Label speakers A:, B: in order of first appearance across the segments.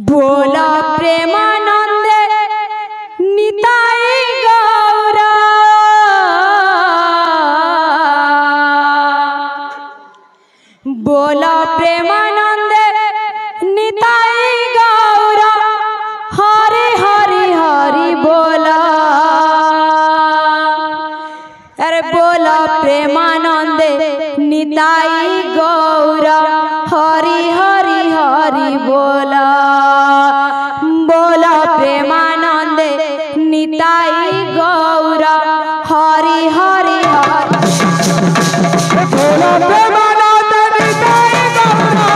A: बोला प्रेमानंदे निताई गौरा बोला प्रेमानंदे निताई गौरा हरि हरि हरि बोला अरे बोला प्रेमानंदे निताई गौरा हरि हरि हरि बोला बोला प्रेमानंदे निताई गौरा हरि हरि हरि बोला प्रेमानंदे निताई गौरा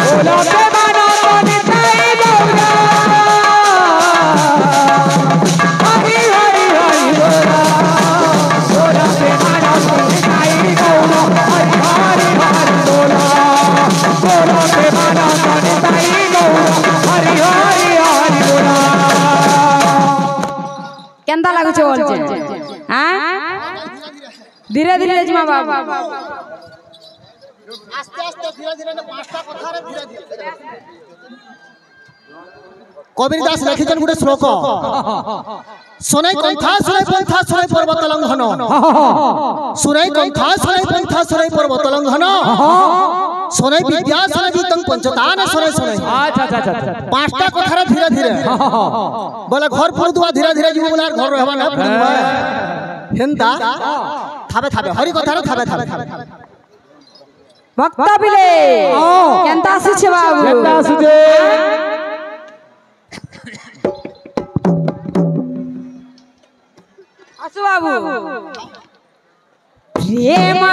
A: बोला प्रेमानंदे निताई गौरा हरि हरि हरि बोला बोला प्रेमानंदे निताई गौरा हरि हरि हरि बोला बोला प्रेमानंदे निताई गौरा हरि हरि हरि बोला केंदा लागुचे बोलछे हां धीरे धीरे जिमा बाबा
B: आस्ते आस्ते धीरे धीरे ने पांचटा कथा रे धीरे धीरे कबीर दास लिखिछन गुटे श्लोक सुनाई कंथा सुनाई पंथा सुनाई पर्वत लंघन सुनाई कंथा सुनाई पंथा सुनाई पर्वत लंघन सुनाई विद्या सुनाई गीतं पंचतान सुनाई सुनाई
C: अच्छा अच्छा अच्छा
B: पांचटा कथा रे धीरे धीरे बोले घर पुरुदवा धीरे धीरे जीव बोला घर रहबा ना हेंता थाबे थाबे हरि कथा रे थाबे थाबे
A: भक्त बिले केंता आसीछे बाबू
C: केंता आसीछे
A: आसु बाबू प्रेमा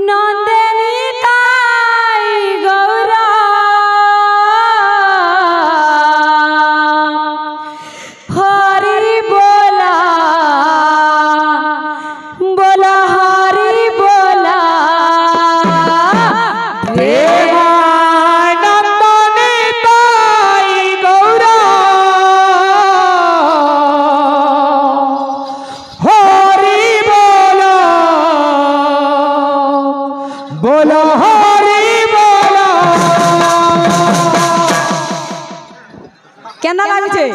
A: नंदिनी ताई गौरा हरि बोला बोला हरि बोला प्रेमा नंदिनी ताई गौरा हरि बोला बोला हरि बोला केना लागछे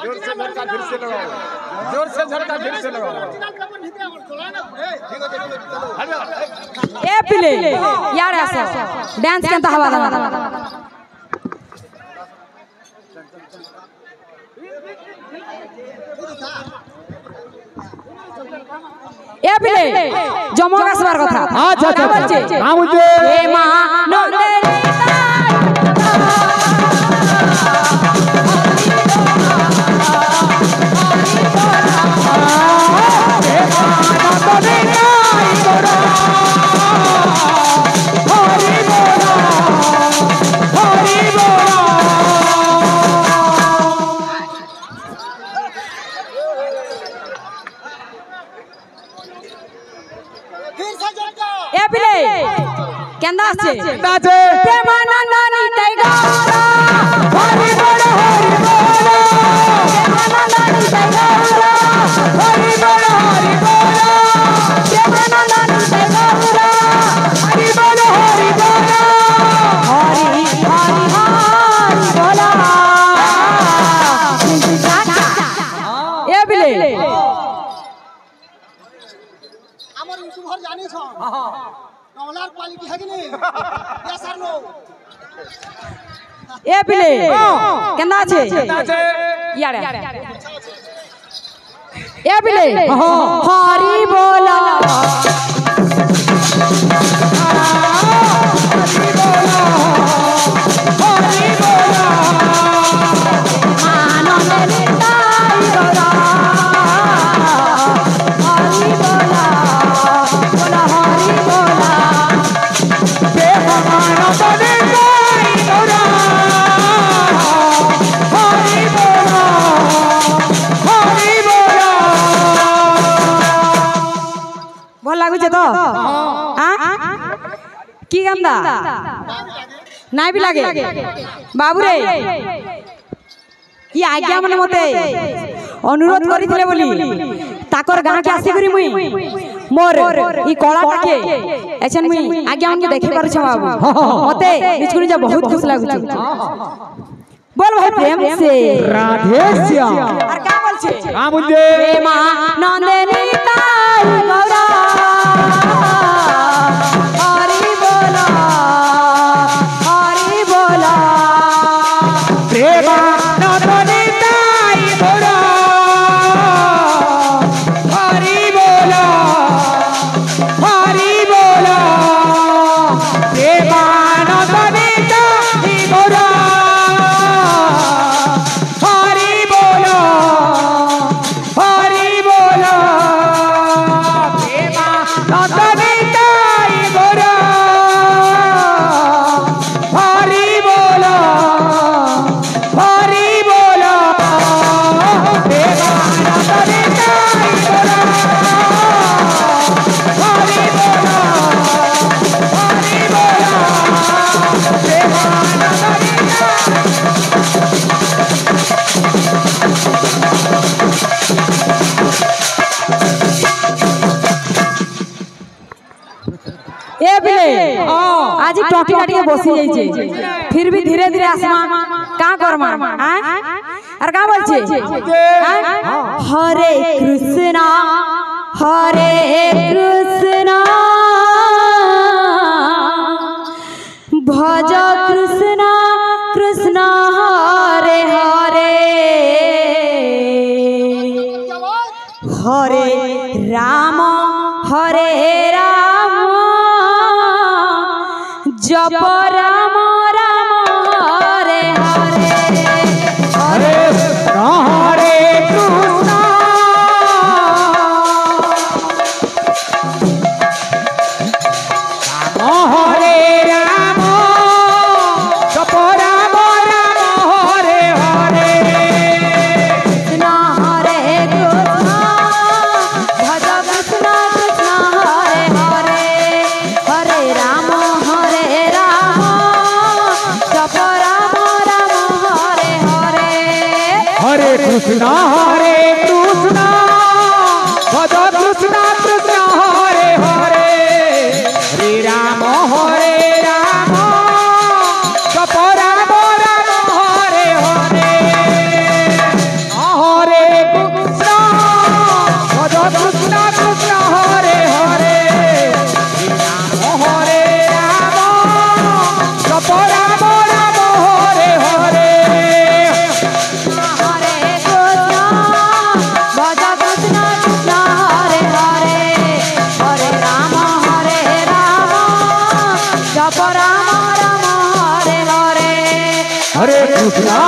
C: जोर से झटका फिर से लगाओ जोर से झटका फिर से लगाओ
A: ए पिले यार ऐसा डांस केंता हवा दा ए पिले जमक आसबार कथा
C: अच्छा अच्छा हां मुझे
A: ए मां नंदिनी
B: फिर से झटका
A: ए पिले केंदा आछे
C: केंदा आछे
A: प्रेमानंदनी ताई गौरा हरि बोला प्रेमानंदनी ताई गौरा हरि बोला प्रेमानंदनी ताई गौरा हरि बोला हरि हरि हरि बोला ए पिले
B: हमर यूट्यूब हर जानी छ कमलार क्वालिटी है कि नहीं यस सर नो
A: ए पिले केंदा आछे यार ए पिले हरि बोला हरि बोला आनंदनी ताई गौरा हरि बोला बोला हरि बोला प्रेमानंदनी ताई गौरा हरि बोला हरि बोला भल लागुचे तो हां की गंदा नाइ भी लागे बाबू रे ये आज्ञा मन मते अनुरोध करिथिले बोली ताकर गां के आसी करी मुई मोर ई कलाटा के एछन मुई आगे हमके देखे पारछ बाबू मते निचकुनी जा बहुत खुश लागुछ बोल भाई प्रेम से
D: राधे श्याम
A: और का बोल छे
D: का बोलजे
A: प्रेमा नंदनी ताई गौरा हरि बोला
D: प्रेमा नंदनी ताई गौरा हरि बोला प्रेमा नंदनी ताई गौरा हरि बोला प्रेमा नंदनी ताई गौरा हरि बोला प्रेमा नंदनी ताई गौरा हरि बोला प्रेमा नंदनी
A: ए बिले आज टॉपी काटी बसी जाई छे फिर भी धीरे धीरे आसमा का करमा हां और का बोल छे हरे कृष्णा भज कृष्णा कृष्णा हरे हरे राम जप राम राम हरे हरे
D: हरे कृष्णा हरे राम जप राम राम हरे हरे
A: कृष्ण हरे कृष्ण भज कृष्ण कृष्ण हरे हरे राम जप राम राम हरे हरे
D: हरे कृष्णा भज कृष्ण कृष्ण हरे हरे हरे राम जप राम राम हरे हरे हरे कृष्णा भज कृष्ण कृष्ण हरे हरे हरे राम जप राम राम हरे हरे
A: हरे कृष्ण भज कृष्ण कृष्ण हरे हरे राम जप राम राम हरे हरे
D: हरे कृष्णा